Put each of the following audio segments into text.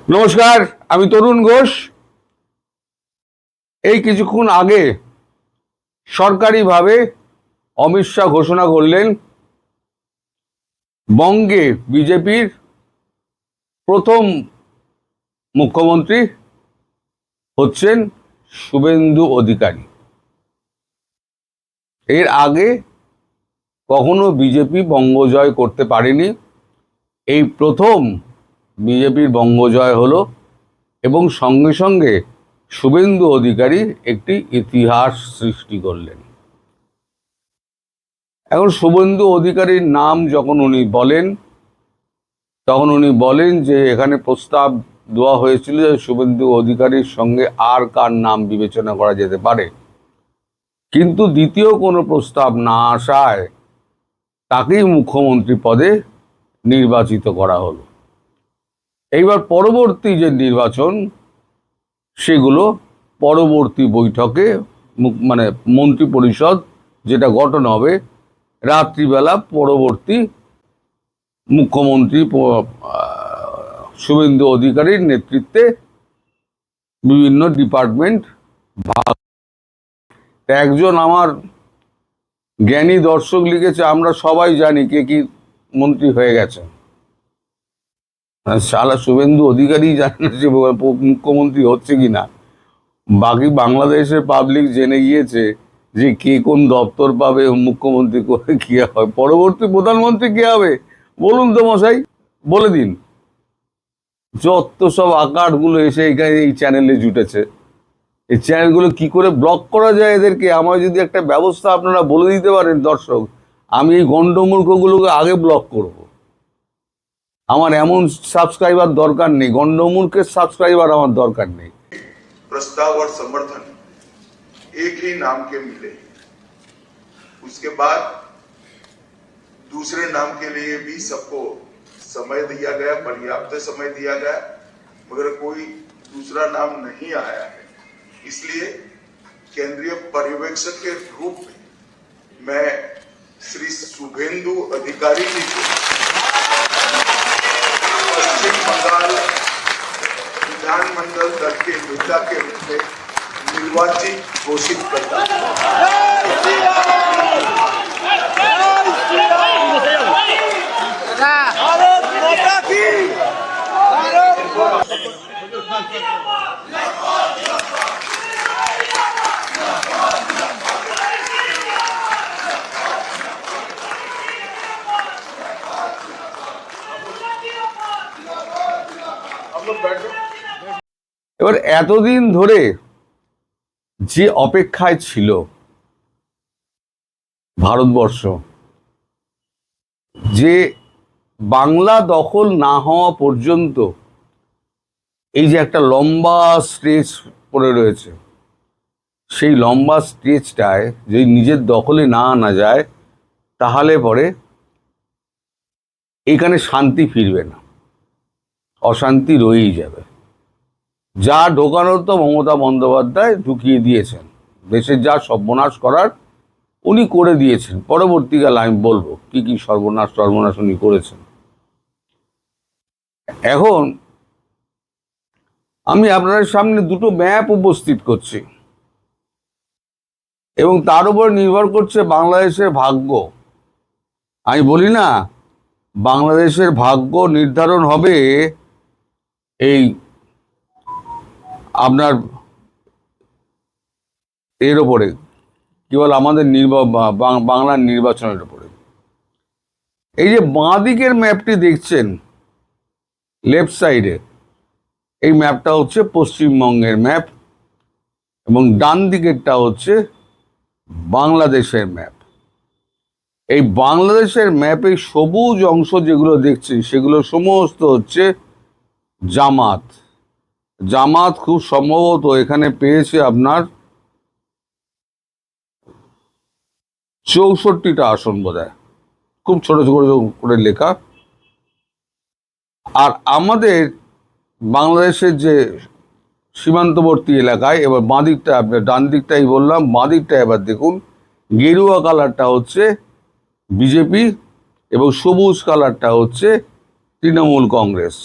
নমস্কার, আমি তরুণ ঘোষ। এই কিছুক্ষণ আগে সরকারিভাবে অমিত শাহ ঘোষণা করলেন বঙ্গে বিজেপির প্রথম মুখ্যমন্ত্রী হচ্ছেন শুভেন্দু অধিকারী। এর আগে কখনো বিজেপি বঙ্গজয় করতে পারেনি, এই প্রথম বিজেপির বঙ্গজয় হলো এবং সঙ্গে সঙ্গে শুভেন্দু অধিকারী একটি ইতিহাস সৃষ্টি করলেন। এখন শুভেন্দু অধিকারীর নাম যখন উনি বলেন তখন উনি বলেন যে এখানে প্রস্তাব দেওয়া হয়েছিল যে শুভেন্দু অধিকারীর সঙ্গে আর কার নাম বিবেচনা করা যেতে পারে, কিন্তু দ্বিতীয় কোনো প্রস্তাব না আসায় তাকেই মুখ্যমন্ত্রী পদে নির্বাচিত করা হলো। এইবার পরবর্তী যে নির্বাচন সেগুলো পরবর্তী বৈঠকে মানে মন্ত্রী পরিষদ যেটা গঠন হবে রাত্রিবেলা পরবর্তী মুখ্যমন্ত্রী শুভেন্দু অধিকারীর নেতৃত্বে বিভিন্ন ডিপার্টমেন্ট ভাগ। একজন আমার জ্ঞানী দর্শক লিখেছে, আমরা সবাই জানি কে কি মন্ত্রী হয়ে গেছে, শালা শুভেন্দু অধিকারী জানে না যে মুখ্যমন্ত্রী হচ্ছে কিনা। বাকি বাংলাদেশের পাবলিক জেনে গিয়েছে যে কে কোন দপ্তর পাবে, মুখ্যমন্ত্রী করে কি হয়, পরবর্তী প্রধানমন্ত্রী কে হবে বলুন তো মশাই, বলে দিন। যত সব আকারগুলো এসে এখানে এই চ্যানেলে জুটেছে, এই চ্যানেলগুলো কি করে ব্লক করা যায় এদেরকে, আমার যদি একটা ব্যবস্থা আপনারা বলে দিতে পারেন দর্শক, আমি এই গন্ডমূর্খগুলোকে আগে ব্লক করব। আমার এমন সাবস্ক্রাইবার দরকার নেই, গন্ডমূর্খের সাবস্ক্রাইবার আমার দরকার নেই। प्रस्ताव और समर्थन एक ही नाम के मिले, उसके बाद दूसरे नाम के लिए भी सबको समय दिया गया, पर्याप्त समय दिया गया, मगर कोई दूसरा नाम नहीं आया है। इसलिए केंद्रीय पर्यवेक्षक के रूप में मैं श्री शुभेंदु अधिकारी जी को पश्चिम बंगाल विधानमंडल दल के नेता के रूप में निर्वाचित घोषित करता हूं। এবার এতদিন ধরে যে অপেক্ষায় ছিল ভারতবর্ষ, যে বাংলা দখল না হওয়া পর্যন্ত এই যে একটা লম্বা স্ট্রেচ পড়ে রয়েছে, সেই লম্বা স্ট্রেচটায় যদি নিজের দখলে না আনা যায় তাহলে পরে এখানে শান্তি ফিরবে না, অশান্তি রয়েই যাবে। যা ঢোকানোর তো মমতা বন্দ্যোপাধ্যায় ঢুকিয়ে দিয়েছেন, দেশের যা সর্বনাশ করার উনি করে দিয়েছেন। পরবর্তীকালে আমি বলবো কি কি সর্বনাশ উনি করেছেন। এখন আমি আপনাদের সামনে দুটো ম্যাপ উপস্থিত করছি এবং তার উপর নির্ভর করছে বাংলাদেশের ভাগ্য। আমি বলি না বাংলাদেশের ভাগ্য নির্ধারণ হবে এই আপনার এর ওপরে, কি বল, আমাদের বাংলার নির্বাচনের উপরে। এই যে বাঁ দিকের ম্যাপটি দেখছেন লেফট সাইডে, এই ম্যাপটা হচ্ছে পশ্চিমবঙ্গের ম্যাপ এবং ডান দিকেরটা হচ্ছে বাংলাদেশের ম্যাপ। এই বাংলাদেশের ম্যাপে সবুজ অংশ যেগুলো দেখছেন সেগুলো সমস্ত হচ্ছে জামাত। জামাত খুব সম্ভবত এখানে পেয়েছে আপনার 64টা আসন বোধহয়, খুব ছোট ছোট করে লেখা। আর আমাদের বাংলাদেশের যে সীমান্তবর্তী এলাকায়, এবার বাঁ দিকটা, আপনার ডান দিকটাই বললাম, বাঁ দিকটা এবার দেখুন, গেরুয়া কালারটা হচ্ছে বিজেপি এবং সবুজ কালারটা হচ্ছে তৃণমূল কংগ্রেস।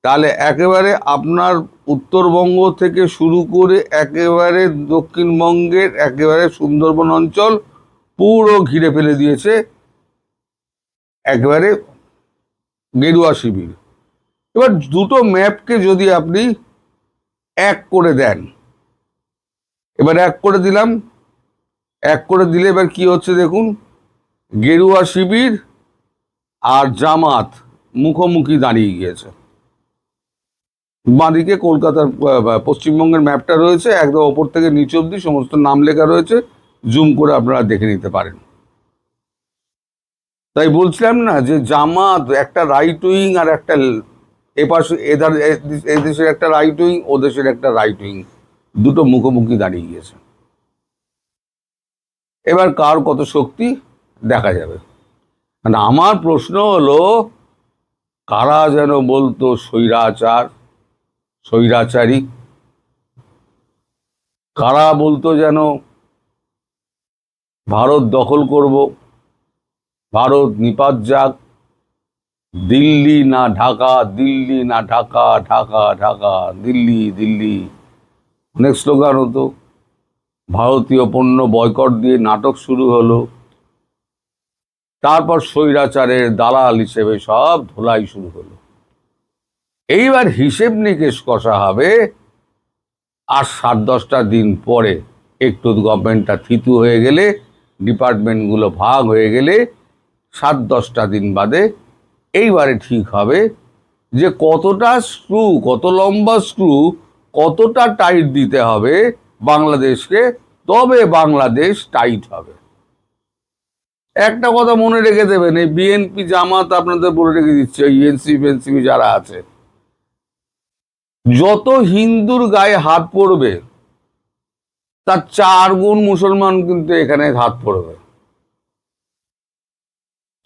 তাহলে একেবারে আপনার উত্তরবঙ্গ থেকে শুরু করে একেবারে দক্ষিণবঙ্গের একেবারে সুন্দরবন অঞ্চল পুরো ঘিরে ফেলে দিয়েছে একেবারে গেরুয়া শিবির। এবার দুটো ম্যাপকে যদি আপনি এক করে দেন, এবার এক করে দিলাম, এক করে দিলে এবার কি হচ্ছে দেখুন, গেরুয়া শিবির আর জামাত মুখোমুখি দাঁড়িয়ে গিয়েছে। বাঁদিকে কলকাতার পশ্চিমবঙ্গের ম্যাপটা রয়েছে, একদম ওপর থেকে নিচ অব্দি সমস্ত নাম লেখা রয়েছে, জুম করে আপনারা দেখে নিতে পারেন। তাই বলছিলাম না যে জামাত একটা রাইট উইং আর একটা এপাশে এদেশের একটা রাইট উইং, ও দেশের একটা রাইট উইং, দুটো মুখোমুখি দাঁড়িয়ে গিয়েছে। এবার কার কত শক্তি দেখা যাবে। মানে আমার প্রশ্ন হলো, কারা যেন বলতো স্বৈরাচার, স্বৈরাচারী, কারা বলতো যেন ভারত দখল করব, ভারত নিপাত যাক, দিল্লি না ঢাকা, দিল্লি না ঢাকা, ঢাকা ঢাকা, দিল্লি দিল্লি, অনেক স্লোগান হতো। ভারতীয় পণ্য বয়কট দিয়ে নাটক শুরু হলো। তারপর স্বৈরাচারের দালাল হিসেবে সব ধোলাই শুরু হলো। এইবার হিসেব নিকেশ কষা হবে আর 7-10টা দিন পরে, একটু গভর্নমেন্টটা থিতু হয়ে গেলে, ডিপার্টমেন্টগুলো ভাগ হয়ে গেলে 7-10টা দিন বাদে এইবারে ঠিক হবে যে কতটা স্ক্রু, কত লম্বা স্ক্রু, কতটা টাইট দিতে হবে বাংলাদেশকে, তবে বাংলাদেশ টাইট হবে। একটা কথা মনে রেখে দেবেন, এই বিএনপি জামাত আপনাদের বলে রেখে দিচ্ছে, এনসিপি যারা আছে, যত হিন্দুর গায়ে হাত পড়বে তার 4 গুণ মুসলমান কিন্তু এখানে হাত পড়বে।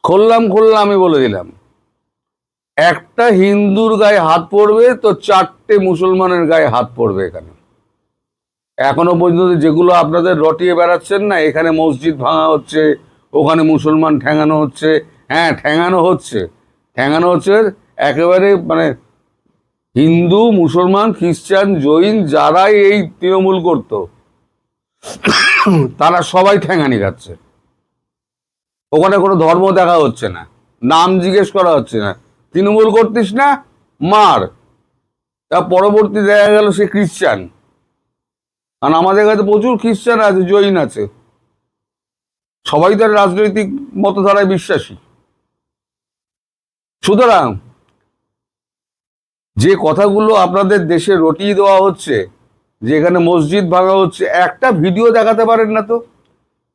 খুললাম আমি বলে দিলাম, একটা হিন্দুর গায়ে হাত পড়বে তো 4টে মুসলমানের গায়ে হাত পড়বে এখানে। এখনো পর্যন্ত যেগুলো আপনাদের রটিয়ে বেড়াচ্ছেন না, এখানে মসজিদ ভাঙা হচ্ছে, ওখানে মুসলমান ঠ্যাঙানো হচ্ছে, হ্যাঁ ঠ্যাঙানো হচ্ছে, ঠ্যাঙানো হচ্ছে একেবারে, মানে হিন্দু, মুসলমান, খ্রিস্টান, জৈন যারাই এই তৃণমূল করত তারা সবাই ঠ্যাঙানি খাচ্ছে। ওখানে কোনো ধর্ম দেখা হচ্ছে না, নাম জিজ্ঞেস করা হচ্ছে না, তৃণমূল করতিস না মার, তা পরবর্তী দেখা গেল সে খ্রিস্টান। কারণ আমাদের কাছে প্রচুর খ্রিস্টান আছে, জৈন আছে, সবাই তার রাজনৈতিক মতধারায় বিশ্বাসী। সুতরাং যে কথাগুলো আপনাদের দেশে রটিয়ে দেওয়া হচ্ছে, যেখানে মসজিদ ভাঙা হচ্ছে, একটা ভিডিও দেখাতে পারেন না তো?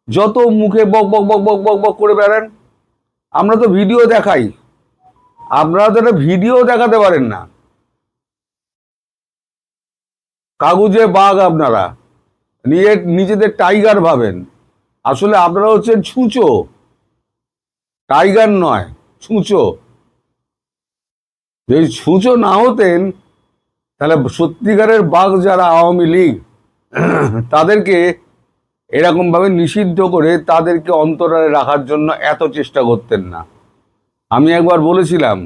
যত মুখে বক বক বক বক বক বক করে বেড়ান, আমরা তো ভিডিও দেখাই, আপনারা তো একটা ভিডিও দেখাতে পারেন না। কাগজে বাঘ আপনারা, নিজেদের টাইগার ভাবেন, আসলে আপনারা হচ্ছেন ছুঁচো, টাইগার নয়, ছুঁচো। যদি ছুঁচো না হতেন তাহলে সত্যিকারের বাঘ যারা আওয়ামী লীগ, তাদেরকে এরকম ভাবে নিষিদ্ধ করে তাদেরকে অন্তরালে রাখার জন্য এত চেষ্টা করতেন না। আমি একবার বলেছিলাম,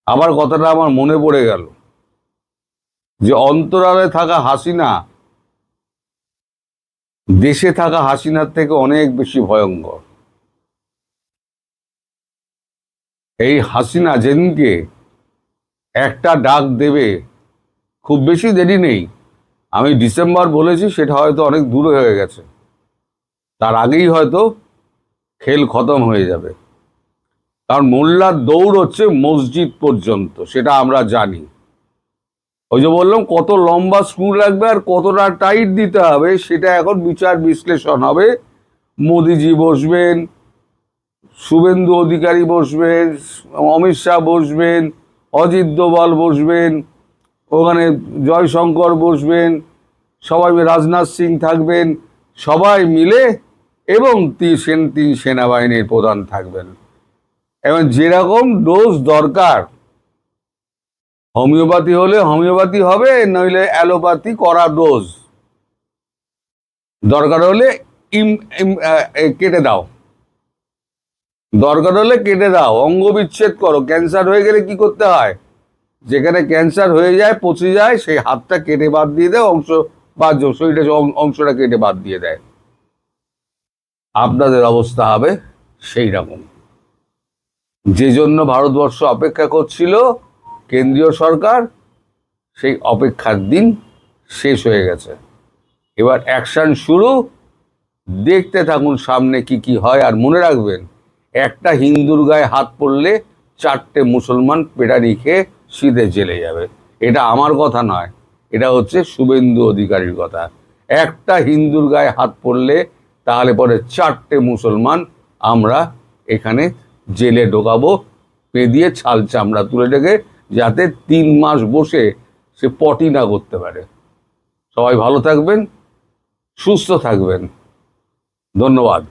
আবার কথাটা আমার মনে পড়ে গেল, যে অন্তরালে থাকা হাসিনা দেশে থাকা হাসিনার থেকে অনেক বেশি ভয়ঙ্কর। এই হাসিনা যেদিনকে একটা ডাক দেবে, খুব বেশি দেরি নেই, আমি ডিসেম্বর বলেছি, সেটা হয়তো অনেক দূরে হয়ে গেছে, তার আগেই হয়তো খেল খতম হয়ে যাবে। কারণ মোল্লার দৌড় হচ্ছে মসজিদ পর্যন্ত, সেটা আমরা জানি। ওই যে বললাম, কত লম্বা স্ক্রু লাগবে আর কতটা টাইট দিতে হবে, সেটা এখন বিচার বিশ্লেষণ হবে। মোদিজি বসবেন, শুভেন্দু অধিকারী বসবেন, অমিত শাহ বসবেন, অজিত দোভাল বসবেন, ওখানে জয়শঙ্কর বসবেন, সবাই, রাজনাথ সিং থাকবেন, সবাই মিলে, এবং তিন সেনাবাহিনীর প্রধান থাকবেন। এবং যেরকম ডোজ দরকার, হোমিওপ্যাথি হলে হোমিওপ্যাথি হবে, নইলে অ্যালোপ্যাথি করা ডোজ দরকার হলে কেটে দাও, দরকার হলে কেটে দাও, অঙ্গ বিচ্ছেদ করো। ক্যান্সার হয়ে গেলে কি করতে হয়? যেখানে ক্যান্সার হয়ে যায়, পচে যায়, সেই হাতটা কেটে বাদ দিয়ে দেয়, অংশ বা শরীরটা অংশটা কেটে বাদ দিয়ে দেয়। আপনাদের অবস্থা হবে সেই রকম। যে জন্য ভারতবর্ষ অপেক্ষা করছিল কেন্দ্রীয় সরকার, সেই অপেক্ষার দিন শেষ হয়ে গেছে। এবার অ্যাকশন শুরু। দেখতে থাকুন সামনে কি কি হয়। আর মনে রাখবেন, একটা হিন্দুর গায়ে হাত পড়লে 4টে মুসলমান পেটারি খেয়ে সিধে জেলে যাবে। এটা আমার কথা নয়, এটা হচ্ছে শুভেন্দু অধিকারীর কথা। একটা হিন্দুর গায়ে হাত পড়লে তাহলে পরে 4টে মুসলমান আমরা এখানে জেলে ঢোকাবো, পেদিয়ে ছাল চামড়া তুলে রেখে, যাতে 3 মাস বসে সে পটি না করতে পারে। সবাই ভালো থাকবেন, সুস্থ থাকবেন। ধন্যবাদ।